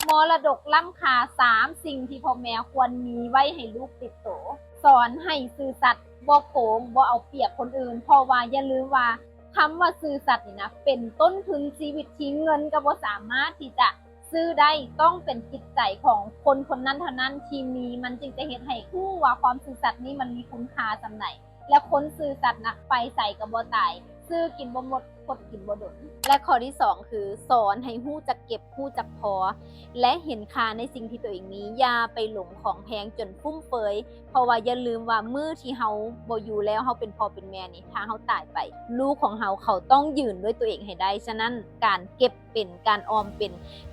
มรดกล้ำค่า3สิ่งที่พ่อแม่ควรมีไว้ให้ลูกติดโตสอนให้ซื่อสัตย์บ่โกงบ่เอาเปรียบคนอื่นเพราะว่าอย่าลืมว่าคำว่าซื่อสัตย์นี่นะเป็นต้นทุนชีวิตที่เงินก็บ่สามารถที่จะซื้อได้ต้องเป็นจิตใจของคนคนนั้นเท่านั้นที่มีมันจึงจะเฮ็ดให้รู้ว่าความซื่อสัตย์นี้มันมีคุณค่าส่ำใดและคนซื่อสัตย์นะไปใส่ก็บ่ตายซื้อกินบ่หมดคดกินบ่ดนและข้อที่2คือสอนให้ฮู้จักเก็บฮู้จักพอและเห็นค่าในสิ่งที่ตัวเองมีอย่าไปหลงของแพงจนฟุ่มเฟือยเพราะว่าอย่าลืมว่ามื้อที่เฮาบ่อยู่แล้วเฮาเป็นพ่อเป็นแม่นี่ถ้าเฮาตายไปลูกของเฮาเขาต้องยืนด้วยตัวเองให้ได้ฉะนั้นการเก็บเป็นการออมเป็น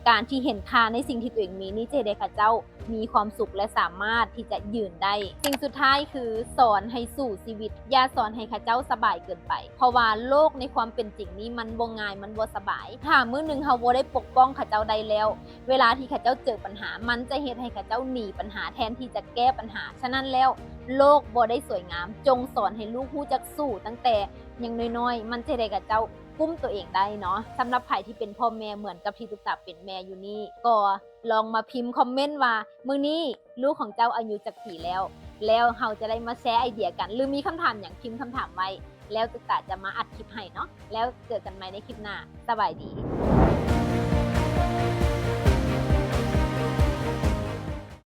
การที่เห็นค่าในสิ่งที่ตัวเองมีนี่จะได้ค่ะเจ้ามีความสุขและสามารถที่จะยืนได้สิ่งสุดท้ายคือสอนให้สู่ชีวิตอย่าสอนให้ข้าเจ้าสบายเกินไปเพราะว่าโลกในความเป็นจริงนี้มันบ่ง่ายมันบ่สบายถ้ามื้อนึงเฮาบ่ได้ปกป้องข้าเจ้าได้แล้วเวลาที่ข้าเจ้าเจอปัญหามันจะเฮ็ดให้ข้าเจ้าหนีปัญหาแทนที่จะแก้ปัญหาฉะนั้นแล้วโลกบ่ได้สวยงามจงสอนให้ลูกรู้จักสู้ตั้งแต่ยังน้อยๆมันจะได้ข้าเจ้ากุ้มตัวเองได้เนาะสำหรับใครที่เป็นพ่อแม่เหมือนกับที่ตุ๊กตาเป็นแม่อยู่นี่ก็ลองมาพิมพ์คอมเมนต์ว่ามื้อนี้ลูกของเจ้าอายุจักปีแล้วเราจะได้มาแชร์ไอเดียกันหรือมีคำถามอย่างพิมพ์คำถามไว้แล้วตุ๊กตาจะมาอัดคลิปให้เนาะแล้วเจอกันใหม่ในคลิปหน้าสบายดี